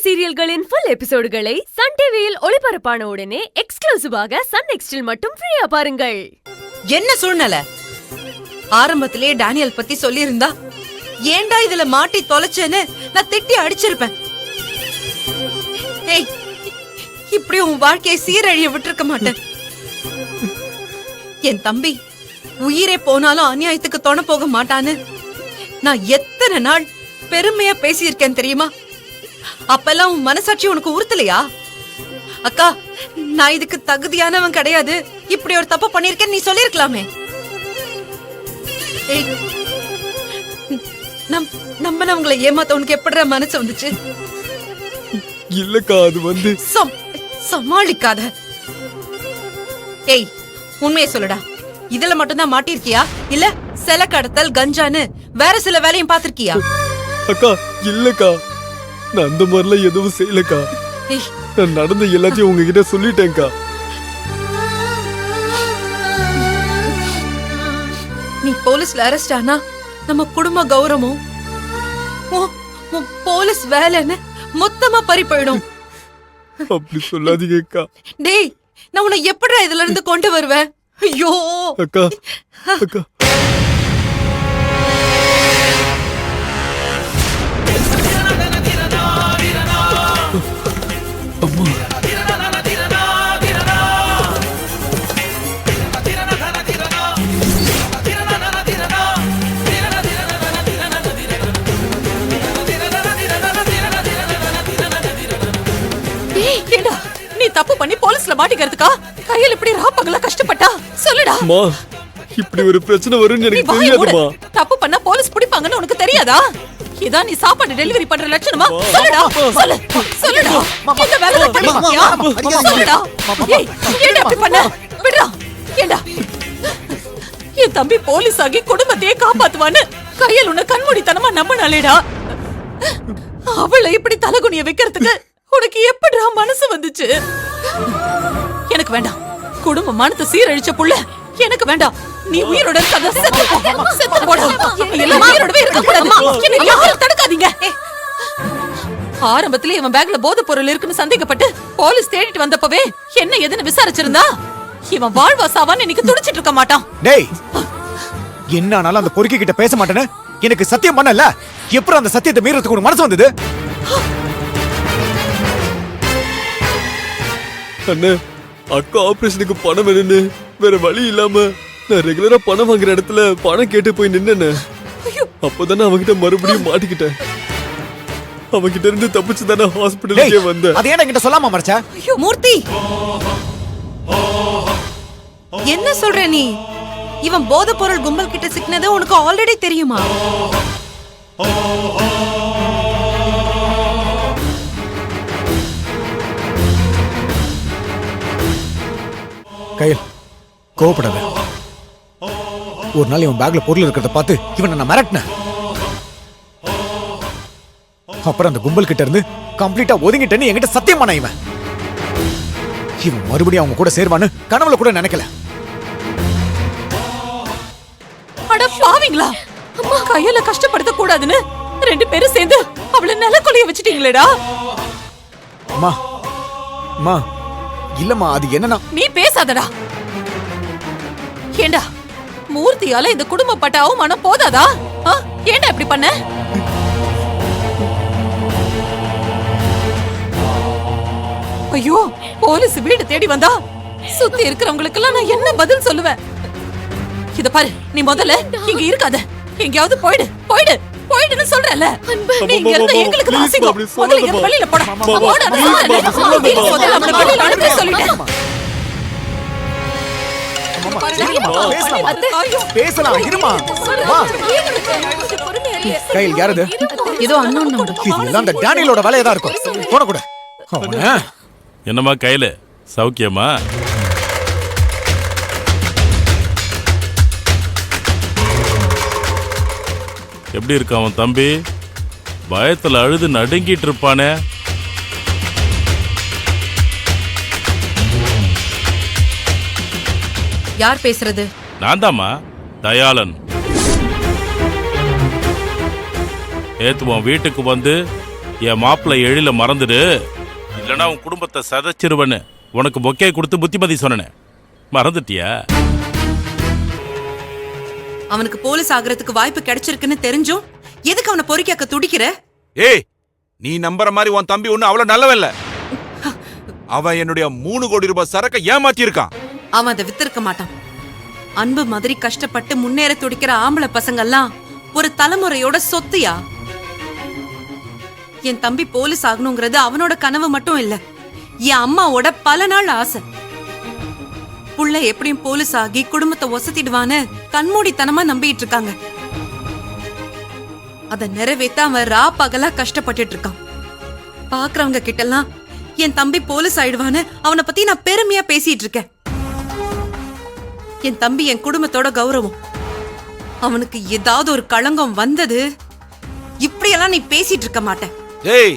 சீரியல்களின் full எபிசோடுகளை Sun டிவியில் ஒளிபரப்பான உடனே எக்ஸ்க்ளூசிவாக சன் நெக்ஸ்டில் மட்டும் ஃப்ரீயா பாருங்கள். என்ன சூழ்நிலை? ஆரம்பத்திலேயே டேனியல் பத்தி சொல்லியிருந்தா ஏண்டா இதுல மாட்டி தொலைச்சேன்னு நான் திட்டி அடிச்சிருப்பேன். ஏய், இப்படி உன் வாழ்க்கையை சீரழிய விட்டுருக்க மாட்டேன். என் தம்பி உயிரே போனாலும் அநியாயத்துக்கு தொண போக மாட்டான்னு நான் எத்தனை நாள் பெருமையா பேசியிருக்கேன் தெரியுமா? அப்பெல்லாம் உன் மனசாட்சி உனக்கு உறுத்தலையா? அக்கா, நான் இதுக்கு தகுதியானவன் கிடையாது, இப்படி ஒரு தப்பு பண்ணிருக்கேன் நீ சொல்லிருக்கலாமே. நம்பனவங்களை ஏமாத்த உனக்கு எப்படிற மனசு வந்துச்சு? இல்லக்கா, அது வந்து சமாளிக்காத. ஏய், உண்மையை சொல்லுடா, இதுல மட்டும்தான் மாட்டிருக்கியா இல்ல சில கடத்தல் கஞ்சான்னு வேற சில வேலையும் பாத்திருக்கியா? அக்கா இல்லக்கா, நான் அந்த மாதிரிலாம் எதுவும் செய்யலக்கா. நான் நடந்த எல்லாத்தையும் உங்ககிட்ட சொல்லிட்டேன்க்கா. நீ போலீஸ்ல அரெஸ்ட் ஆனா நம்ம குடும்ப கௌரவமும் போலீஸ் வேலைன்னு மொத்தமா பறி போயிடும். அப்படி சொல்லாதீங்கக்கா. டேய், நான் உன்னை எப்படிடா இதுல இருந்து கொண்டு வருவேன்? ஐயோ அக்கா, அக்கா அம்மா, நீ தப்பு பண்ணி போலீஸ்ல மாட்டிக்கிறதுக்கா கையில் இப்படி ராப்பகலா கஷ்டப்பட்டா? சொல்லுடா. அம்மா, இப்படி ஒரு பிரச்சனை வரும்னு எனக்கு தெரியாதுமா. தப்பு பண்ணா போலீஸ் பிடிப்பாங்கன்னு உனக்கு தெரியாதா? இதான் நீ சாப்பாடு டெலிவரி பண்ற லட்சணமா? சொல்லுடா, சொல்லுடா. இந்த வேலைல பண்ணியா? சொல்லுடா. ஏய், ஏன்டா இப்படி பண்ண? விடுடா. ஏன்டா என் தம்பி போலீஸ் ஆகி குடும்பத்தையே காப்பாத்துவான்னு கையில் உன்னை கண்மூடித்தனமா நம்பினாலேடா. அவளை இப்படி தலகுனிய வைக்கிறதுக்கு உனக்கு எப்படிடா மனசு வந்துச்சு? எனக்கு வேண்டாம். குடும்ப மானத்தை சீரழிச்ச புள்ள எனக்கு வேண்டாம். நீ உயிரோட செத்து போடா. உயிரோடவே இருக்க கூடாது. என்ன யாரும் தடுக்காதீங்க. ஆரம்பத்திலே இவன் பேக்ல போதைப் பொருள் இருக்குன்னு சந்தேகப்பட்டு போலீஸ் தேடிட்டு வந்தப்பவே என்ன எதுன்னு விசாரிச்சிருந்தா இவன் வாழ்வாசாவான்னு இன்னைக்கு துடிச்சிட்டு இருக்க மாட்டான். டேய், என்னானாலும் அந்த பொறுக்கி கிட்ட பேச மாட்டேன்னு எனக்கு சத்தியம் பண்ணல. எப்படி அந்த சத்தியத்தை மீறதுக்கு ஒரு மனசு வந்தது? அண்ணே, அக்கா ஆபரேஷனுக்கு பணம் வேணும்னு வேற வழி இல்லாம நான் ரெகுலரா பணம் வாங்குற இடத்துல பணம் கேட்டு போய் நின்னேன்னு. அப்பதானே அவங்கிட்ட மறுபடியும் மாட்டிக்கிட்டேன். அவங்கிட்ட இருந்து தப்பிச்சு தானே ஹாஸ்பிட்டலுக்கே வந்தேன். அது ஏன் என்கிட்ட சொல்லாம மறைச்ச? மூர்த்தி, என்ன சொல்ற நீ? இவன் போதைப் பொருள் கும்பல் கிட்ட சிக்கினது உனக்கு ஆல்ரெடி தெரியுமா? கையில் கோவப்படாத. ஒரு நாள் இவன் பேக்ல பொருள் இருக்கிறத பார்த்து இவனை நான் மிரட்டினேன். அப்புறம் அந்த கும்பல் கிட்ட இருந்து கம்ப்ளீட்டா ஒதுங்கிட்டேன்னு என்கிட்ட சத்தியம் பண்ண இவன் மறுபடியும் அவங்க கூட சேர்வான்னு கனவுல கூட நினைக்கல. அட பாவிங்களா, அம்மா கையில கஷ்டப்படுத்த கூடாதுன்னு ரெண்டு பேரும் சேர்ந்து அவளை நிலக்கொலைய வச்சிட்டீங்களேடா. அம்மா, அம்மா இல்லம்மா, அது என்னன்னா. நீ பேசாதடா. ஏண்டா, மூர்த்தியால இந்த குடும்பப்பட்ட அவமானம் போதாதா? ஏண்டா இப்படி பண்ண? ஐயோ, போலீஸ் வீடு தேடி வந்தா சுத்தி இருக்கிறவங்களுக்கு எல்லாம் நான் என்ன பதில் சொல்லுவேன்? இத பாரு, நீ முதல்ல இங்க இருக்காத, எங்கயாவது போயிடு போயிடு போயிடுன்னு சொல்றல. நீங்க இருந்த எங்களுக்கு தான் அசிங்கம். முதல்ல இங்க வெளியில போடா. போடா. முதல்ல வெளியில அனுப்பி சொல்லிட்டேன். பேசலாம், இருமா. கையில் யாரது? ஏதோ அன்னோன் நம்பர். இதெல்லாம் அந்த டேனியலோட வேலையா தான் இருக்கும். போட கூட. என்னம்மா கையில சௌக்கியமா? எப்படி இருக்க அவன் தம்பி? பயத்துல அழுது நடுங்கிட்டு இருப்பானே. யார் பேசுறது? நான் தாம்மா, தயாளன். நேத்து உன் வீட்டுக்கு வந்து என் மாப்பிள்ளை எழில மறந்துடு, இல்லைன்னா உன் குடும்பத்தை சதைச்சிருவன்னு உனக்கு பொக்கே கொடுத்து புத்திமதி சொன்னேன். மறந்துட்டியா? அவனுக்கு போலீஸ் ஆகிறதுக்கு வாய்ப்பு கிடைச்சிருக்குன்னு தெரிஞ்சும் எதுக்கு அவனை பொறுக்கியாக்க துடிக்கிற? ஏய், நீ நம்புற மாதிரி உன் தம்பி ஒண்ணு அவ்வளவு நல்லவன் இல்ல. அவன் என்னுடைய 3 கோடி ரூபாய் சரக்க ஏமாத்தி இருக்கான். அவன் அதை வித்திருக்க மாட்டான். அன்பு மாதிரி கஷ்டப்பட்டு முன்னேற துடிக்கிற ஆம்பளை பசங்கெல்லாம் ஒரு தலைமுறையோட சொத்துயா. என் தம்பி போலீஸ் ஆகணுங்கிறது அவனோட கனவு மட்டும் இல்ல, என் அம்மாவோட பல நாள் ஆசை. புள்ள எப்படியும் போலீஸ் ஆகி குடும்பத்தை ஒசத்திடுவான்னு கண்மூடித்தனமா நம்பிட்டு இருக்காங்க. அத நிறைவேத்த அவன் ரா பகலா கஷ்டப்பட்டுட்டு இருக்கான். பாக்குறவங்க கிட்டலாம் என் தம்பி போலீஸ் ஆயிடுவான்னு அவனை பத்தி நான் பெருமையா பேசிட்டு இருக்கேன். என் தம்பி என் குடும்பத்தோட கௌரவம். அவனுக்கு ஏதாவது ஒரு களங்கம் வந்தது, இப்படியெல்லாம் நீ பேசிட்டு இருக்க மாட்டேன். ஏய்,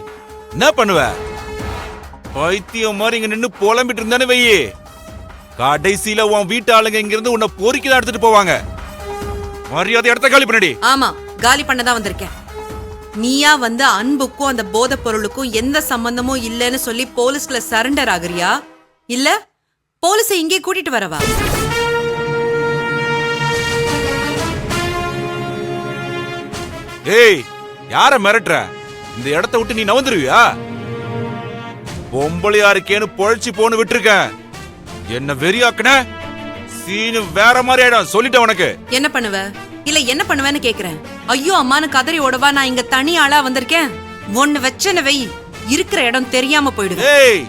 என்ன பண்ணுவ? பைத்தியம் மாதிரி இங்க நின்னு புலம்பிட்டு இருந்தானே வையே, கடைசியில உன் வீட்டு ஆளுங்க இங்க இருந்து உன்னை பொறுக்கிதான் எடுத்துட்டு போவாங்க. மரியாதை இடத்த காலி பண்ணடி. ஆமா, காலி பண்ணதான் வந்திருக்கேன். நீயா வந்து அன்புக்கும் அந்த போதை பொருளுக்கும் எந்த சம்பந்தமும் இல்லைன்னு சொல்லி போலீஸ்ல சரண்டர் ஆகுறியா, இல்ல போலீஸை இங்கே கூட்டிட்டு வரவா? ஏய், யார மிரட்டுற? இந்த இடத்த விட்டு நீ நவந்துருவியா? பொம்பளையா இருக்கேன்னு பொழைச்சு போன்னு விட்டுருக்கேன். என்ன வெறியாக்குன சீனு வேற மாதிரி ஆயிடும், சொல்லிட்டேன் உனக்கு. என்ன பண்ணுவ இல்ல என்ன பண்ணுவேன்னு கேக்குறேன். ஐயோ அம்மானு கதறி ஓடவா நான் இங்க தனி ஆளா வந்திருக்கேன். ஒன்னு வச்சன வெய், இருக்கிற இடம் தெரியாம போயிடுது. ஏய்,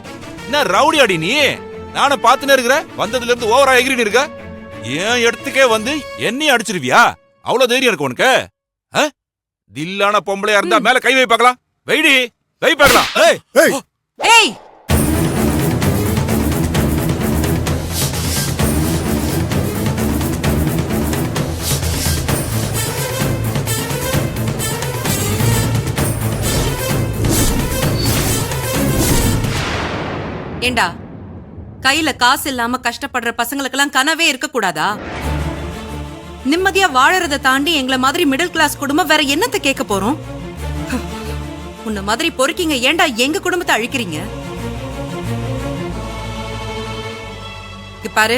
என்ன ரவுடி அடி நீ? நானும் பாத்துனே இருக்கிறேன், வந்ததுல இருந்து ஓவரா எகிரின்னு இருக்க. ஏன் இடத்துக்கே வந்து என்னையும் அடிச்சிருவியா? அவ்வளவு தைரியம் இருக்கு உனக்கு? தில்லான பொம்பளையா இருந்தா மேல கை வை பார்க்கலாம். வைடி, வை பார்க்கலாம். ஏய் ஏய், ஏய், ஏண்டா, கையில காசு இல்லாம கஷ்டப்படுற பசங்களுக்கெல்லாம் கனவே இருக்க கூடாதா? நிம்மதியா வாழறத தாண்டி எங்களை மாதிரி மிடில் கிளாஸ் குடும்பம் வேற என்னத்த கேட்க போறோம்? உன்ன மாதிரி பொறுக்கிங்க ஏண்டா எங்க குடும்பத்தை அழிக்கிறீங்க? பாரு,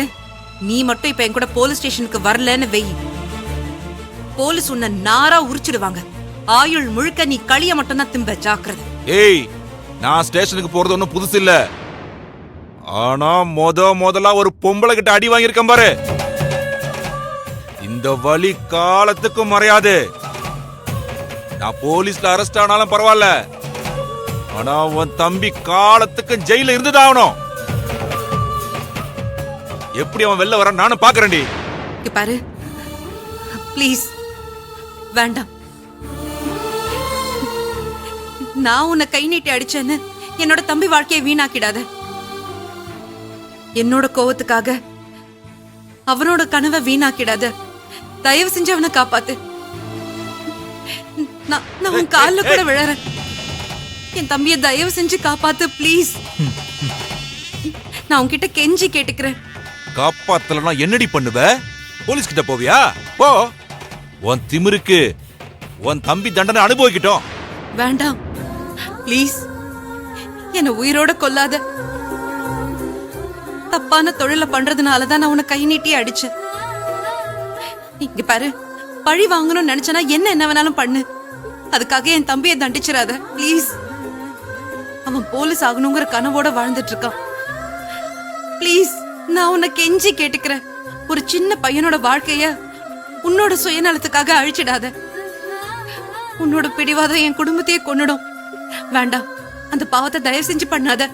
நீ மட்டும் இப்ப என் கூட போலீஸ் ஸ்டேஷனுக்கு வரலன்னு வெய், போலீஸ் உன்னை நாரா உரிச்சிடுவாங்க. ஆயுள் முழுக்க நீ களிய மட்டும் தான் திம்ப, ஜாக்கிரதை. ஏய், நான் ஸ்டேஷனுக்கு போறது ஒன்னும் புதுசு இல்ல. ஆனா முதலா ஒரு பொம்பளை கிட்ட அடி வாங்கியிருக்கேன் பாரு. இந்த வழி காலத்துக்கும் மறையாது. நான் போலீஸ்ல அரெஸ்ட் ஆனாலும் பரவாயில்ல, ஆனா உன் தம்பி காலத்துக்கு ஜெயில இருந்துதான் ஆகணும். எப்படி அவன் வெளில வர நானும் பாக்குறேன்டி. பாரு, ப்ளீஸ் வேண்டாம். நான் உன்னை கை நீட்டி அடிச்சேன்னு என்னோட தம்பி வாழ்க்கையை வீணாக்கிடாத. என்னோட கோவத்துக்காக அவனோட கனவை வீணாக்கிடாத. தயவு செஞ்சு அவனை காப்பாத்து. நான் உன் கால்ல கூட விழறேன். என் தம்பிய தயவு செஞ்சு காப்பாத்து ப்ளீஸ். நான் உன்கிட்ட கெஞ்சி கேட்டுக்கிறேன். காப்பாத்தலனா என்னடி பண்ணுவ? போலீஸ் கிட்ட போவியா? போ, உன் திமிருக்கு உன் தம்பி தண்டனை அனுபவிக்கட்டும். வேண்டாம் ப்ளீஸ், என்ன உயிரோட கொல்லாத. தப்பான தொழில பண்றதுனாலதான் நான் உன்னை கை நீட்டி அடிச்சேன். இங்க பாரு, பழி வாங்கணும்னு நினைச்சனா என்ன வேணாலும் பண்ணு. அதுக்காக என் தம்பியை தண்டிச்சிடாத ப்ளீஸ். அவன் போலீஸ் ஆகணுங்கிற கனவோட வாழ்ந்துட்டு இருக்கான். ப்ளீஸ், நான் உன்னை கெஞ்சி கேட்டுக்கிறேன். ஒரு சின்ன பையனோட வாழ்க்கைய உன்னோட சுயநலத்துக்காக அழிச்சிடாத. உன்னோட பிடிவாதம் என் குடும்பத்தையே கொன்னுடும். வேண்டாம், அந்த பாவத்தை தயவு செஞ்சு பண்ணாத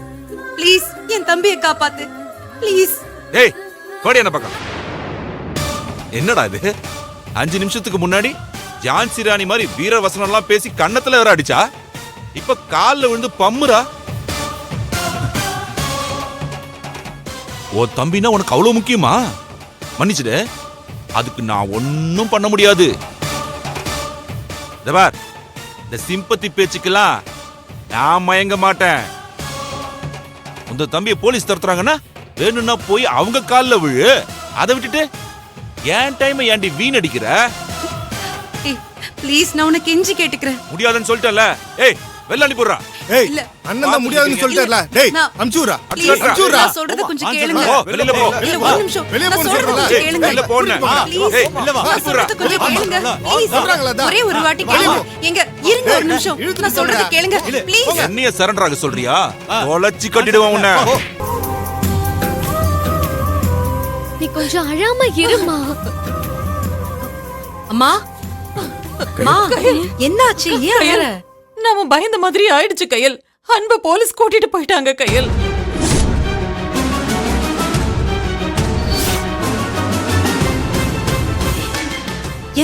ப்ளீஸ். என் தம்பியை காப்பாத்து ப்ளீஸ். ஏய், போடி என்ன பக்கம். என்னடா இது? 5 நிமிஷத்துக்கு முன்னாடி ஜான்சி ராணி மாதிரி வீர வசனம் எல்லாம் பேசி கண்ணத்துல வேற அடிச்சா, இப்ப கால்ல விழுந்து பம்முறா. ஓ தம்பினா உனக்கு அவ்வளவு முக்கியமா? மன்னிச்சுடு, அதுக்கு நான் ஒன்னும் பண்ண முடியாது. இந்த சிம்பத்தி பேச்சுக்கெல்லாம் நான் மயங்க மாட்டேன். உங்க தம்பியை போலீஸ் தரத்துறாங்கன்னா வேணும்னா போய் அவங்க கால்ல விழு. அதை விட்டுட்டு ஏன் டைம் ஏன்டி வீணடிக்கிற? ப்ளீஸ், நான் உன்னை கெஞ்சி கேட்டுக்கிறேன். முடியாதுன்னு சொல்லிட்டல. ஏய், வெளில அனுப்பிடுறா. ஏய் இல்ல. அண்ணன் தான் முடியாதுன்னு சொல்லிட்டார்ல. டேய் நான்- அம்சூரா Please, அம்சூரா. நான் சொல்றத கொஞ்சம் கேளுங்க. போ, வெளில போ. இல்ல, ஒரு நிமிஷம். வெளிய நான் போன்னு சொல்றத சொல்றேன்ல. கொஞ்சம் கேளுங்க. வெளில போன்னு. Please, ஏய், இல்ல வா. நான் சொல்றத கொஞ்சம் கேளுங்க. Please. சொல்றாங்களா அதான்? ஒரே ஒரு வாட்டி கேளுங்க. எங்க இருங்க ஒரு நிமிஷம். இழுத்துட்டு நான் சொல்றத போடா. கேளுங்க. Please. என்னைய சரண்டர் ஆக சொல்றியா? தொலைச்சி கட்டிடுவான் உன்னை. நீ கொஞ்சம் அழாம இருமா. அம்மா அம்மா என்னாச்சு? ஏன் அழற? நாம பயந்த மாதிரி ஆயிடுச்சு கையல். அன்பு போலீஸ் கூட்டிட்டு போயிட்டாங்க கையல்.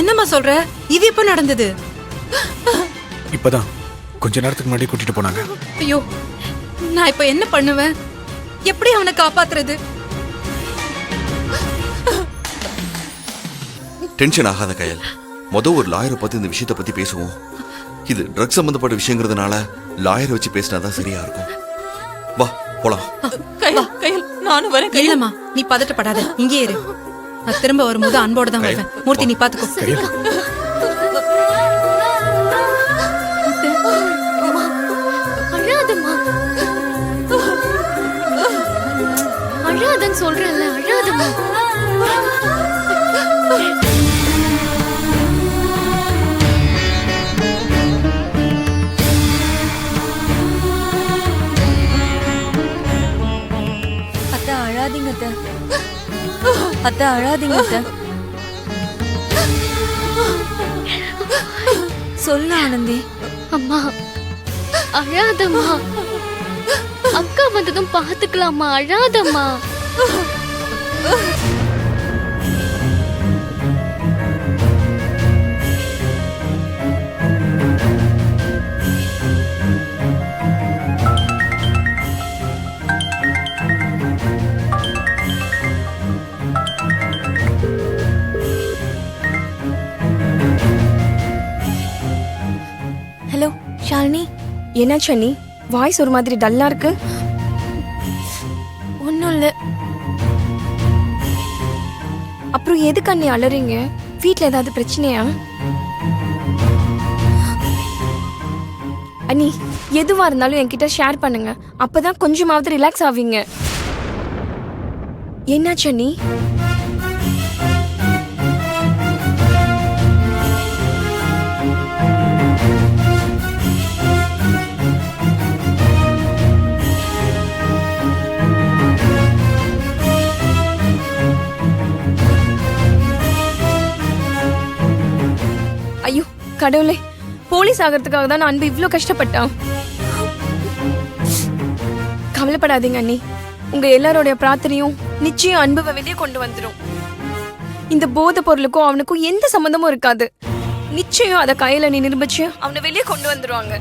என்னம்மா சொல்ற? இது எப்ப நடந்தது? இப்பதான் கொஞ்ச நேரத்துக்கு முன்னாடி கூட்டிட்டு போனாங்க. ஐயோ, நான் இப்ப என்ன பண்ணுவேன்? எப்படி அவனை காப்பாத்துறது? டென்ஷன் ஆகாத கயல். ஒரு லாயரை பத்தி இந்த விஷயத்தை பத்தி பேசுவோம். இது ட்ரக் சம்பந்தப்பட்ட விஷயங்கிறதுனால லாயரை வச்சு பேசினாதான் சரியா இருக்கும். வா போலாம். கையல் கையல் நானும் வரேன் கையல். இல்லம்மா, நீ பதட்டப்படாத, இங்கே இரு. நான் திரும்ப வரும்போது அன்போட தான் வருவேன். மூர்த்தி, நீ பாத்துக்கோ. அழாதம்மா. அழாதன்னு சொல்றேன்ல, அழாதம்மா. அத்தை அழாதீங்க அத்தை. அத்தை அழாதீங்க அத்தை. சொல்ல ஆனந்தி. அம்மா அழாதம்மா. அக்கா வந்ததும் பாத்துக்கலாமா, அழாதம்மா. ஹலோ ஷாலினி, என்னாச்சு அண்ணி? வாய்ஸ் ஒரு மாதிரி டல்லா இருக்கு. ஒண்ணும் இல்ல. அப்புறம் எதுக்கு அண்ணி அலறீங்க? வீட்ல ஏதாவது பிரச்சனையா? அண்ணி, எதுவா இருந்தாலும் என்கிட்ட ஷேர் பண்ணுங்க. அப்பதான் கொஞ்சமாவது ரிலாக்ஸ் ஆவீங்க. என்னாச்சு அண்ணி? ஐயோ கடவுளே, போலீஸ் ஆகிறதுக்காக தான் அன்பு இவ்ளோ கஷ்டப்பட்டான். கவலைப்படாதீங்க அண்ணி, உங்க எல்லாரோடைய பிரார்த்தனையும் நிச்சயம் அன்புவை வெளியே கொண்டு வந்துடும். இந்த போதை பொருளுக்கும் அவனுக்கும் எந்த சம்பந்தமும் இருக்காது. நிச்சயம் அதை கையில நீ நிரூபிச்சு அவனை வெளியே கொண்டு வந்துருவாங்க.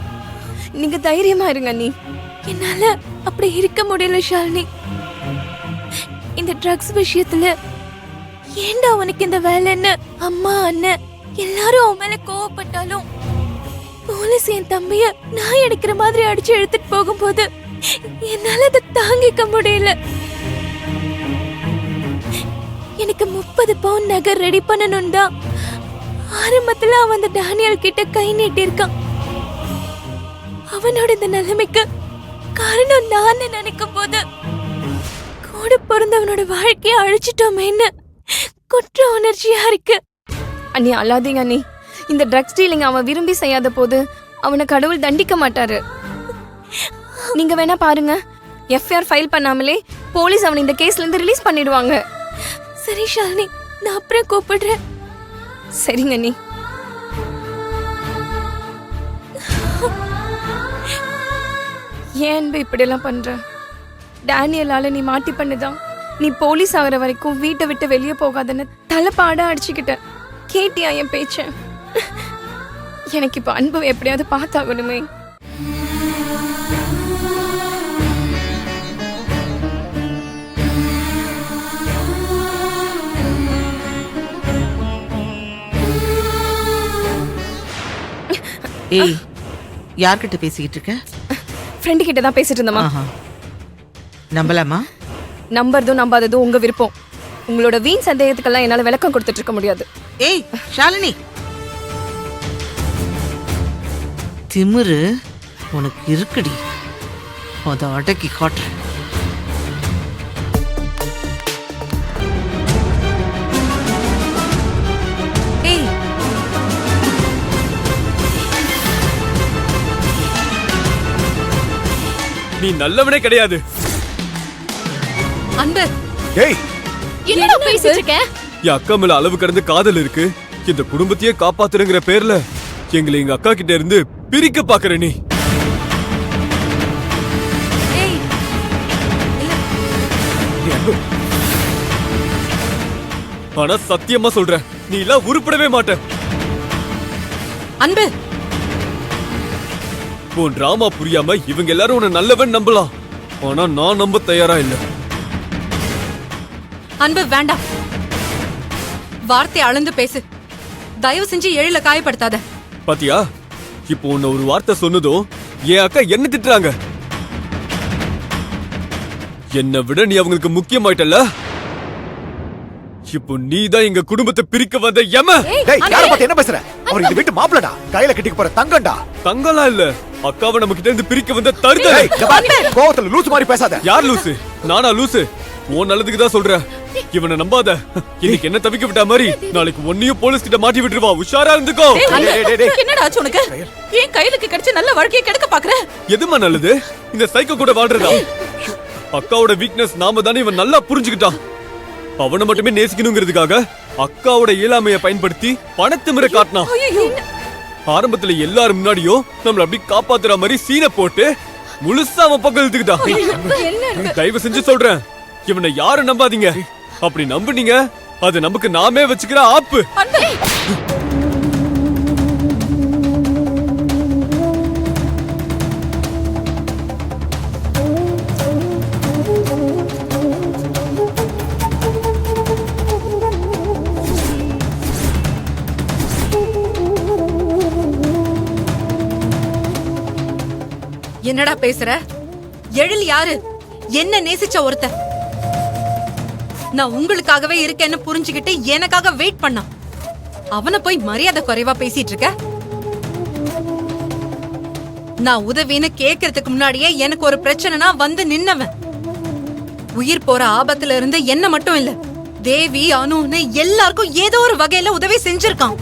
நீங்க தைரியமா இருங்க அண்ணி. என்னால அப்படி இருக்க முடியல ஷாலினி. இந்த ட்ரக்ஸ் விஷயத்துல ஏண்டா அவனுக்கு இந்த வேலைன்னு அம்மா அண்ணன் எல்லாரும் அவன் மேல கோவப்பட்டாலும் போலீஸ் என் தம்பிய நான் எடுக்கிற மாதிரி அடிச்சு எடுத்துட்டு போகும்போது என்னால அதை தாங்கிக்க முடியல. எனக்கு 30 பவுன் நகை ரெடி பண்ணணும் தான் ஆரம்பத்துல அவன் அந்த டேனியல் கிட்ட கை நீட்டி இருக்கான். அவனோட இந்த நிலைமைக்கு காரணம் நான் நினைக்கும் போது கூட பிறந்தவனோட வாழ்க்கையை அழிச்சிட்டோமேன்னு குற்ற உணர்ச்சியா இருக்கு. அண்ணி அழாதீங்க அண்ணி. இந்த ட்ரக்ஸ் டீலிங் அவன் விரும்பி செய்யாத போது அவனை கடவுள் தண்டிக்க மாட்டாரு. நீங்க வேணா பாருங்க, எஃப்ஐஆர் ஃபைல் பண்ணாமலே போலீஸ் அவனை இந்த கேஸ்ல இருந்து ரிலீஸ் பண்ணிடுவாங்க. சரி ஷாலினி, நான் அப்புறம் கூப்பிடுறேன். சரிங்க அண்ணி. ஏன் அன்பு இப்படி எல்லாம் பண்ற? டேனியலால நீ மாட்டி பண்ணுதான். நீ போலீஸ் ஆகிற வரைக்கும் வீட்டை விட்டு வெளியே போகாதன்னு தலைப்பாடா அடிச்சுக்கிட்ட. கேட்டியா என் பேச்ச? எனக்கு இப்ப அன்பு எப்படியாவது பார்த்தாகணுமே. ஏய், யார்கிட்ட பேசிக்கிட்டு இருக்க? ஃப்ரெண்டு கிட்ட தான் பேசிட்டு இருந்தமா. நம்பலாமா? நம்புறதும் நம்பாததும் உங்க விருப்பம். உங்களோட வீண் சந்தேகத்துக்கெல்லாம் என்னால விளக்கம் கொடுத்துட்டு இருக்க முடியாது. ஏய் ஷாலினி, திமிரு உனக்கு இருக்குடி, அதை அடக்கி காட்டுறேன். ஏய், நீ நல்லவனே கிடையாது. அன்பு, டேய் என்னடா பேசிட்டு இருக்க? என் அக்கா மேல அளவு கடந்து காதல் இருக்கு. இந்த குடும்பத்தையே காப்பாத்துறங்கிற பேர்ல எங்களை எங்க அக்கா கிட்ட இருந்து பிரிக்க பாக்குற நீ. ஏய், இல்ல, டேய் அன்பு, ஆனா சத்தியமா சொல்றேன், நீ எல்லாம் உருப்படவே மாட்ட. அன்பு, உன் டிராமா புரியாம இவங்க எல்லாரும் உன்னை நல்லவன் நம்பலாம், ஆனா நான் நம்ப தயாரா இல்ல. அன்பு வேண்டாம். வார்த்தை அளந்து பேசு. தயவு செஞ்சு எழில காயப்படுத்தாத. பாத்தியா, இப்போ உன்னை ஒரு வார்த்தை சொன்னதும் என் அக்கா என்ன திட்டுறாங்க. என்னை விட நீ அவங்களுக்கு முக்கியமாயிட்டல. இப்போ நீ தான் எங்க குடும்பத்தை பிரிக்க வந்த யம. டேய் யார பத்தி என்ன பேசுற? அவர் இந்த வீட்டு மாப்பிளடா, கையில கட்டிக்க போற தங்கம்டா. தங்கலாம் இல்ல, அக்காவை நம்ம கிட்ட இருந்து பிரிக்க வந்த தருதலை. டேய் இங்க பாரு, கோவத்துல லூசு மாதிரி பேசாத. யார் லூசு? நானா லூசு? உன் நல்லதுக்கு தான் சொல்றேன். இவனை நம்பாத. இன்னைக்கு என்ன தவிக்க விட்ட மாதிரி நாளைக்கு ஒன்னையும் போலீஸ் கிட்ட மாட்டி விட்டுருவா. உஷாரா இருந்துக்கோ. என்னடா ஆச்சு உனக்கு? ஏன் கையிலுக்கு கிடைச்ச நல்ல வாழ்க்கையை கெடுக்க பாக்குற? எதுமா நல்லது? இந்த சைக்கோ கூட வாழ்றதா? அக்காவோட வீக்னஸ் நாம தானே இவன் நல்லா புரிஞ்சுக்கிட்டான். அவனை மட்டுமே நேசிக்கணுங்கிறதுக்காக அக்காவோட இயலாமையை பயன்படுத்தி பணத்திமிர காட்டினான். ஆரம்பத்துல எல்லாரும் முன்னாடியும் நம்மள அப்படி காப்பாத்துற மாதிரி சீனை போட்டு முழுசா அவன் பக்கம் இழுத்துக்கிட்டான். தயவு செஞ்சு சொல்றேன், இவனை யாரும் நம்பாதீங்க. அப்படி நம்புனீங்க அது நமக்கு நாமே வச்சுக்கிற ஆப்பு. என்னடா பேசுற? எழில் யாரு? என்ன நேசிச்ச ஒருத்த. நான் உங்களுக்காகவே இருக்கேன்னு புரிஞ்சுக்கிட்டு எனக்காக வெயிட் பண்ணான். அவனை போய் மரியாதை குறைவா பேசிட்டு இருக்க? நான் உதவின்னு கேக்குறதுக்கு முன்னாடியே எனக்கு ஒரு பிரச்சனைனா வந்து நின்னவன். உயிர் போற ஆபத்துல இருந்து என்ன மட்டும் இல்ல, தேவி அனுன்னு எல்லாருக்கும் ஏதோ ஒரு வகையில உதவி செஞ்சிருக்கான்.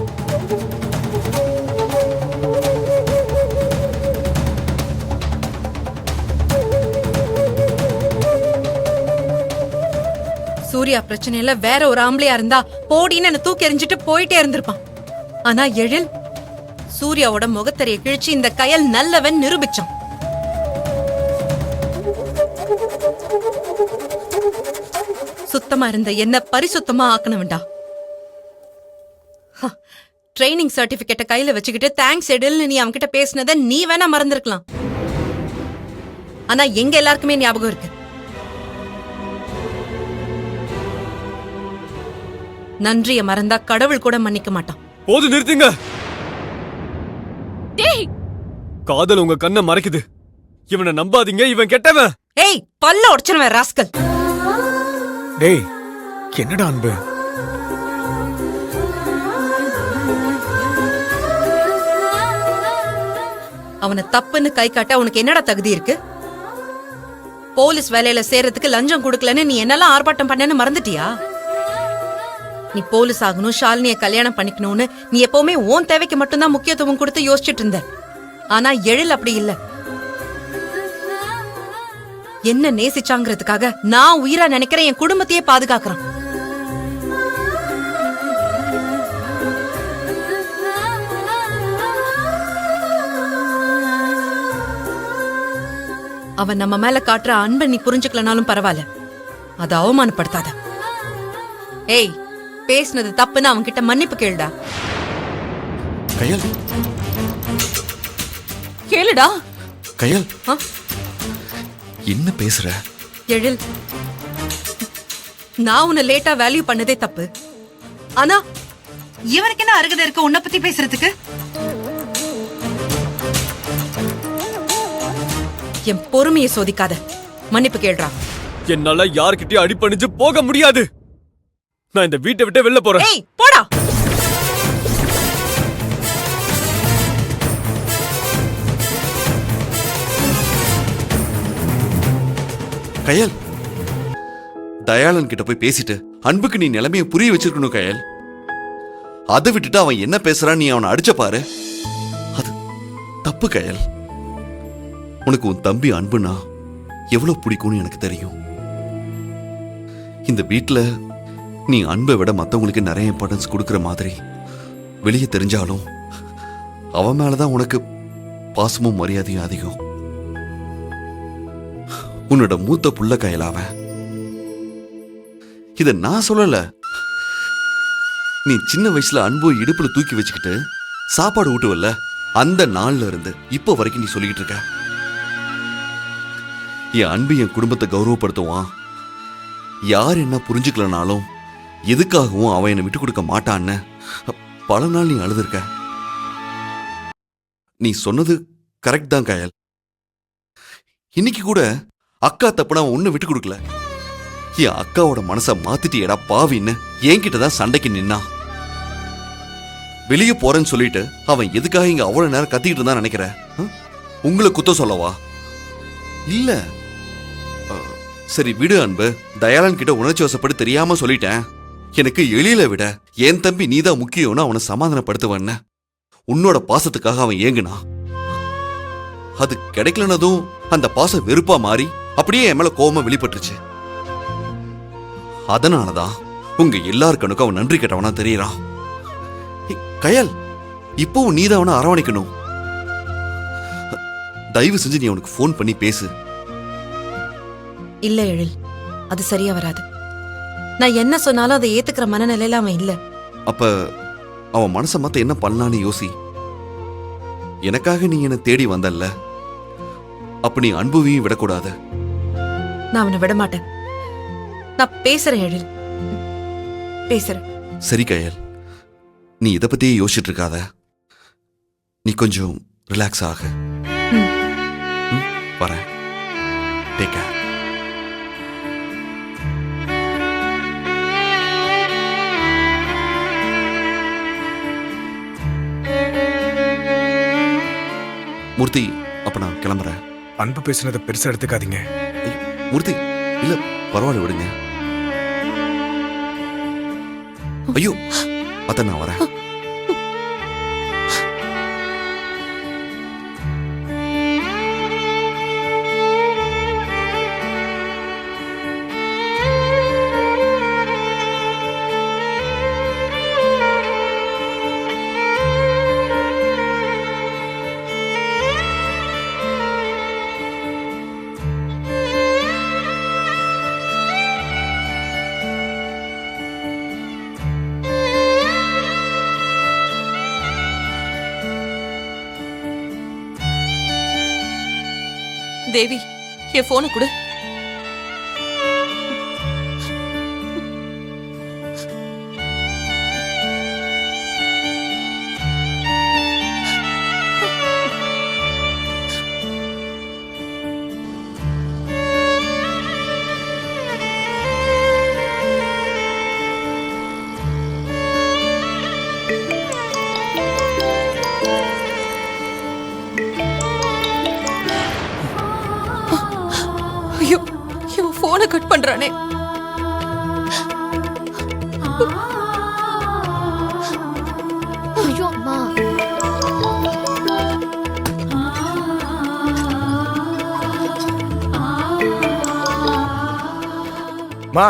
சூர்யா பிரச்சனையில வேற ஒரு ஆம்பளையா இருந்தா போடின்னு என்ன தூக்கி எறிஞ்சிட்டு போயிட்டே இருந்திருப்பான். ஆனா எழில் சூர்யாவோட முகத்தறிய கிழிச்சு இந்த கயல் நல்லவன் நிரூபிச்சான். சுத்தமா இருந்த என்ன பரிசுத்தமா ஆக்கணும்டா. ட்ரைனிங் சர்டிபிகேட்ட கையில வச்சுக்கிட்டு தேங்க்ஸ் எழில்னு நீ அவன்கிட்ட பேசினத நீ வேணா மறந்திருக்கலாம். ஆனா எங்க எல்லாருக்குமே ஞாபகம் இருக்கு. நன்றிய மறந்தா கடவுள் கூட மன்னிக்க மாட்டான். போது நிறுத்துங்க. காதல் உங்க கண்ணை மறைக்குது. இவனை நம்பாதீங்க, இவன் கெட்டவன். ஏய், பல்ல உடைச்சிருவேன் ராஸ்கல். டேய் என்னடா அன்பு? அவனை தப்புன்னு கை காட்ட உனக்கு என்னடா தகுதி இருக்கு? போலீஸ் வேலையில சேர்றதுக்கு லஞ்சம் கொடுக்கலன்னு நீ என்னெல்லாம் ஆர்ப்பாட்டம் பண்ணேன்னு மறந்துட்டியா? நீ போலீஸ் ஆகணும், ஷாலினிய கல்யாணம் பண்ணிக்கணும்னு நீ எப்பவுமே உன் தேவைக்கு மட்டும்தான் முக்கியத்துவம் கொடுத்து யோசிச்சுட்டு இருந்த. ஆனா எழில் அப்படி இல்ல. என்ன நேசிச்சாங்கிறதுக்காக நான் உயிரா நினைக்கிற என் குடும்பத்தையே பாதுகாக்கிறான். அவன் நம்ம மேல காட்டுற அன்பை நீ புரிஞ்சுக்கலனாலும் பரவாயில்ல, அதை அவமானப்படுத்தாத. ஏய், பேசுனது தப்புன்னு அவன் கிட்ட மன்னிப்பு கேளுடா. கயல், கேளுடா. கயல் என்ன பேசுற? எழில், நான் உன்னை லேட்டா வேல்யூ பண்ணதே தப்பு. ஆனா இவனுக்கு என்ன அருகதை இருக்கு உன்னை பத்தி பேசுறதுக்கு? என் பொறுமையை சோதிக்காத. மன்னிப்பு கேள்றா. என்னால யார்கிட்டயும் அடிபணிஞ்சு போக முடியாது. நான் இந்த வீட்டை விட்டு வெளில போறேன். ஏய், போடா. கயல், தயாளன் கிட்ட போய் பேசிட்டு அன்புக்கு நீ நிலைமையை புரிய வச்சிருக்கணும் கயல். அதை விட்டுட்டு அவன் என்ன பேசுறான்னு நீ அவனை அடிச்ச பாரு, அது தப்பு கயல். உனக்கு உன் தம்பி அன்புனா எவ்வளவு பிடிக்கும்னு எனக்கு தெரியும். இந்த வீட்டுல நீ அன்பை விட மத்தவங்களுக்கு நிறைய இம்பார்ட்டன்ஸ் கொடுக்கிற மாதிரி வெளியே தெரிஞ்சாலும் அவன் மேலதான் உனக்கு பாசமும் மரியாதையும் அதிகம். உன்னோட மூத்த புள்ள கயலாவ. இத நான் சொல்லல, நீ சின்ன வயசுல அன்பு இடுப்புல தூக்கி வச்சுக்கிட்டு சாப்பாடு ஊட்டுவல்ல, அந்த நாள்ல இருந்து இப்ப வரைக்கும் நீ சொல்லிக்கிட்டு இருக்க. என் அன்பு என் குடும்பத்தை கௌரவப்படுத்துவான், யார் என்ன புரிஞ்சுக்கலனாலும் எதுக்காகவும் அவன் என்னை விட்டு கொடுக்க மாட்டான்னு பல நாள் நீ அழுதுருக்க. நீ சொன்னது கரெக்ட் தான் கயல். இன்னைக்கு கூட அக்கா தப்புனா அவன் ஒண்ணு விட்டு கொடுக்கல. என் அக்காவோட மனசை மாத்திட்டியடா பாவின்னு என்கிட்ட தான் சண்டைக்கு நின்னா. வெளியே போறேன்னு சொல்லிட்டு அவன் எதுக்காக இங்க அவ்வளவு நேரம் கத்திக்கிட்டு இருந்தா நினைக்கிற? உங்களை குத்த சொல்லவா? இல்ல, சரி விடு அன்பு. தயாளன் கிட்ட உணர்ச்சி வசப்பட்டு தெரியாம சொல்லிட்டேன். எனக்கு எளியில விட என் தம்பி நீதான் முக்கியம்னு அவனை சமாதானப்படுத்துவன்னு உன்னோட பாசத்துக்காக அவன் ஏங்குனா. அது கிடைக்கலனதும் அந்த பாசம் வெறுப்பா மாறி அப்படியே என் மேல கோபமா வெளிப்பட்டுருச்சு. அதனாலதான் உங்க எல்லார் கண்ணுக்கும் அவன் நன்றி கேட்டவனா தெரியறான். கயல், இப்பவும் நீதான் அவனை அரவணைக்கணும். தயவு செஞ்சு நீ அவனுக்கு போன் பண்ணி பேசு. இல்ல எழில், அது சரியா வராது. நான் என்ன சொன்னாலும் அதை ஏத்துக்கிற மனநிலையில அவன் இல்ல. அப்ப அவன் மனசை மாத்த என்ன பண்ணலான்னு யோசி. எனக்காக நீ என்ன தேடி வந்தல்ல, அப்ப நீ அன்புவையும் விடக்கூடாது. நான் அவனை விட மாட்டேன். நான் பேசுறேன் எழில், பேசுறேன். சரி கயல், நீ இத பத்தியே யோசிச்சுட்டு இருக்காத. நீ கொஞ்சம் ரிலாக்ஸ் ஆக. வரேன். Take care. மூர்த்தி, அப்ப நான் கிளம்புறேன். அன்பு பேசுனதை பெருசா எடுத்துக்காதீங்க. மூர்த்தி, இல்ல பரவாயில்ல விடுங்க. ஐயோ, அத நான் வரேன். தேவி, என் போனை கொடு. ஐயோ, இவன் போனை கட் பண்றானே. ஐயோ அம்மா. மா,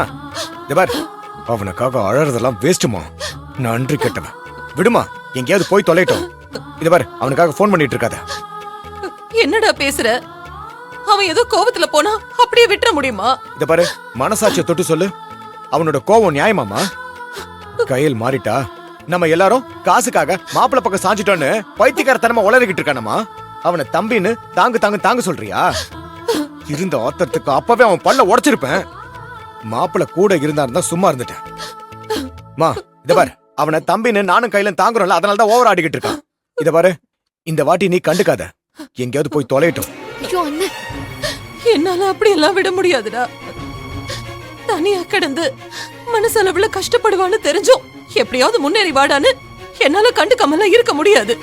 இந்த பார், அவனுக்காக அழறதெல்லாம் வேஸ்ட்டுமா. நன்றி கெட்டவன். விடுமா, எங்கேயாவது போய் தொலைட்டோம். இந்த பார், அவனுக்காக போன் பண்ணிட்டு இருக்காத. என்னடா பேசுற? அவன் ஏதோ கோபத்துல போனா அப்படியே விட்டுற முடியுமா? இத பாரு, மனசாட்சியை தொட்டு சொல்லு. அவனோட கோபம் நியாயமாமா? கையில் மாறிட்டா நம்ம எல்லாரும் காசுக்காக மாப்பிள்ள பக்கம் சாஞ்சிட்டோன்னு பைத்தியக்காரத்தனமா உளறிக்கிட்டு இருக்கானமா. அவனை தம்பின்னு தாங்கு தாங்கு தாங்க சொல்றியா? இருந்த ஆத்திரத்துக்கு அப்பவே அவன் பல்ல உடைச்சிருப்பேன். மாப்பிள்ள கூட இருந்தா சும்மா இருந்துட்டேன். மா, இத பாரு, அவனை தம்பின்னு நானும் கையில தாங்குறோம்ல, அதனாலதான் ஓவர் ஆடிக்கிட்டு இருக்கான். இத பாரு, இந்த வாட்டி நீ கண்டுக்காத, எங்கேயாவது போய் தொலைட்டோம். ஐயோ அண்ணே, என்னால அப்படி எல்லாம் விட முடியாதுடா. தனியா கிடந்து மனசளவுல கஷ்டப்படுவான்னு தெரிஞ்சும் எப்படியாவது முன்னேறி வாடான்னு என்னால கண்டுக்காமல இருக்க முடியாது.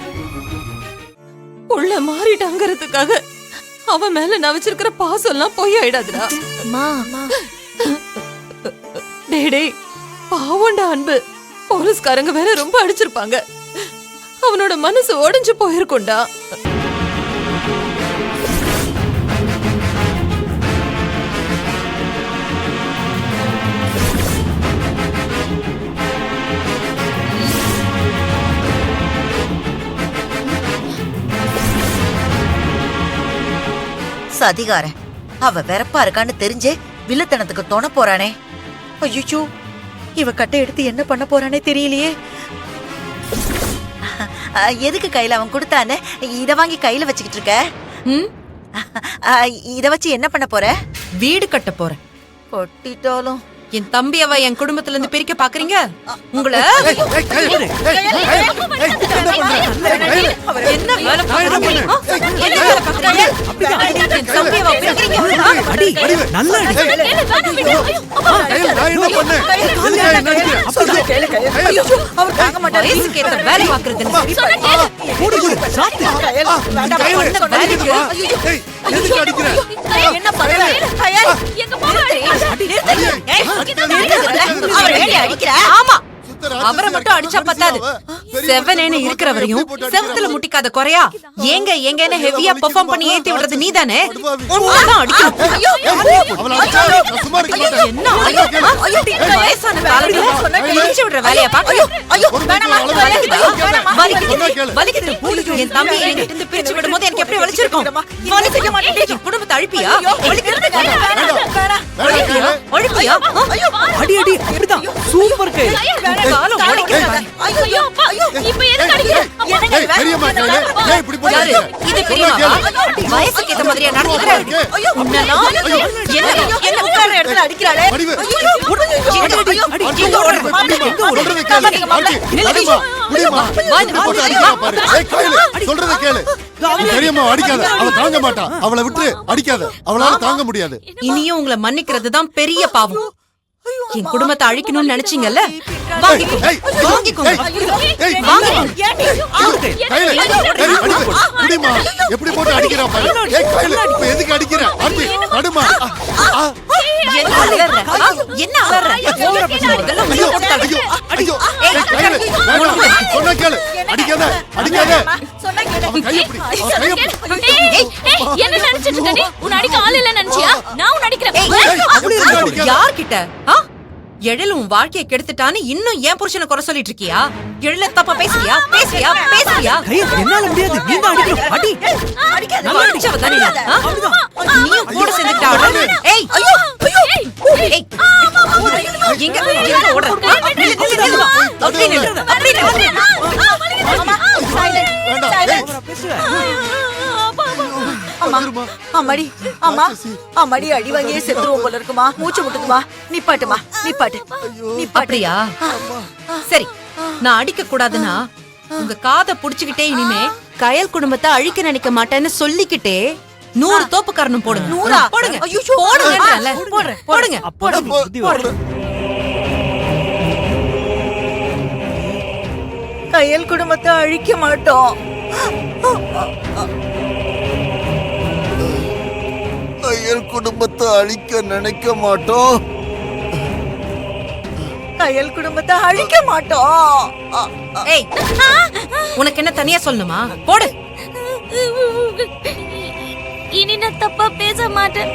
உள்ள மாறிட்டாங்கிறதுக்காக அவன் மேல நான் வச்சிருக்கிற பாசம் எல்லாம் பொய் ஆயிடாதுடா. அம்மா டேய் பாவண்டா அன்பு. போலீஸ்காரங்க வேற ரொம்ப அடிச்சிருப்பாங்க. அவனோட மனசு உடைஞ்சு போயிருக்கும்டா. சதிகாரன் அவ வெறப்பா இருக்கான்னு தெரிஞ்சே வில்லத்தனத்துக்கு தொண போறானே. ஐயோ இவ கட்டை எடுத்து என்ன பண்ண போறானே தெரியலையே. எதுக்கு கையில அவன் கொடுத்தானே இத வாங்கி கையில வச்சுக்கிட்டு இருக்க? இத வச்சு என்ன பண்ண போற? வீடு கட்ட போறேன். கொட்டிட்டாலும் என் தம்பி அவ என் குடும்பத்துல இருந்து பிரிக்க பாக்குறீங்க? உங்களை என்ன வேலை பாக்குறீங்க? என்ன வேலை பாக்குறீங்க? என் தம்பி அவ பிரிக்கிறீங்க? அவர் தாங்க மாட்டாரு. வயசுக்கு ஏத்த வேலை பாக்குறது என்ன பண்ற? ஆமா அவரை மட்டும் அடிச்சா பத்தாது. செவனேன்னு இருக்கிற வரையும் செவத்துல முட்டிக்காத குறையா ஏங்க எங்கன்னு ஹெவியா பெர்ஃபார்ம் பண்ணி ஏத்தி விடுறது நீதானே? உன்னதான் அடிக்கணும். என்ன வயசான காலத்துல முடிச்சு விடுற வேலையை பாக்க வலிக்குது. என் தம்பி என்கிட்ட இருந்து பிரிச்சு விடும் போது எனக்கு எப்படி வலிச்சிருக்கும்? குடும்பத்தை அழிப்பியா? ஒழிப்பியா? அடி அடி அப்படிதான் சூப்பர் கை. காலம் உடைக்கிறேன். இது பெரியவா வயசுக்கு ஏத்த மாதிரியா நடந்துக்கிறாரு. என்ன உட்கார்ற இடத்துல அடிக்கிறாளே. சொல்றத கேளு. பெரியம்மா அடிக்காத, அவ தாங்க மாட்டா. அவளை விட்டு அடிக்காத, அவளால தாங்க முடியாது. இனியும் உங்களை மன்னிக்கிறது தான் பெரிய பாவம். என் குடும்பத்தை அழிக்கணும்னு நினைச்சீங்கல்ல, வாங்கிக்கோங்க. எப்படி போட்டு அடிக்கிறா பாரு. எதுக்கு அடிக்கிற? என்ன அலற? சொன்ன கேளு. அடிக்காத அடிக்காத. என்ன நினைச்சிட்டு இருக்க நீ? உன்னை அடிக்க ஆள் இல்ல நினைச்சியா? நான் உன்னை அடிக்கிறேன். யார்கிட்ட? எழிலும் வாழ்க்கையை கெடுத்துட்டான்னு இன்னும் ஏன் புருஷனை குறை சொல்லிட்டு இருக்கியா? எழில தப்பா பேசுறியா? பேசுறியா? பேசுறியா? என்னால முடியாது. நீ தான் அடிக்கணும். அடி. நல்லா அடிச்சவ தானே. நீயும் கூட சேர்ந்துட்டா. ஏய் ஐயோ ஐயோ ஏய் எங்க எங்க ஓடுற? அப்படி நில்லு. அப்படி நில்லு. அம்மாடி அம்மா அம்மாடி அடி வாங்கியே செத்துருவோம் போல இருக்குமா. மூச்சு முட்டுக்குமா. நிப்பாட்டுமா நிப்பாட்டு. அப்படியா? சரி நான் அடிக்க கூடாதுன்னா உங்க காதை புடிச்சுக்கிட்டே இனிமே கயல் குடும்பத்தை அழிக்க நினைக்க மாட்டேன்னு சொல்லிக்கிட்டே 100 தோப்புக்காரனும் போடுங்க. 100 போடுங்க. ஐயோ போடுங்கன்றல. போடுங்க. போடுங்க. கயல் குடும்பத்தை அழிக்க மாட்டோம். கயல் குடும்பத்தை அழிக்க நினைக்க மாட்டோம். கயல் குடும்பத்தை அழிக்க மாட்டோம். ஏய் உனக்கு என்ன தனியா சொல்லணுமா? போடு. இனி நான் தப்பா பேச மாட்டேன்.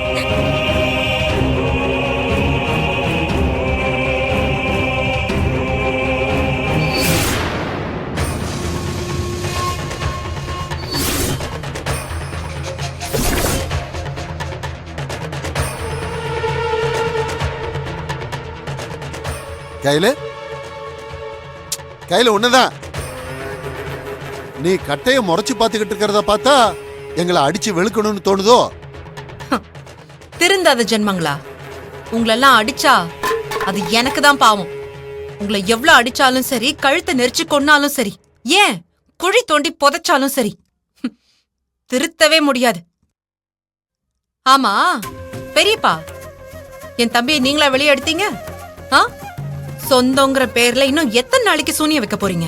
கையில கையில ஒண்ணுதான். நீ கட்டைய முறைச்சு பாத்துக்கிட்டு இருக்கிறத பார்த்தா எங்களை அடிச்சு வெளுக்கணும்னு தோணுதோ? திருந்தாத ஜென்மங்களா, உங்களெல்லாம் அடிச்சா அது எனக்கு தான் பாவம். உங்களை எவ்வளவு அடிச்சாலும் சரி, கழுத்தை நெரிச்சு கொன்னாலும் சரி, ஏன் குழி தோண்டி புதைச்சாலும் சரி, திருத்தவே முடியாது. ஆமா பெரியப்பா, என் தம்பியை நீங்களா வெளியே எடுத்தீங்க? சொந்தங்கிற பேர்ல இன்னும் எத்தனை நாளைக்கு சூனியம் வைக்க போறீங்க?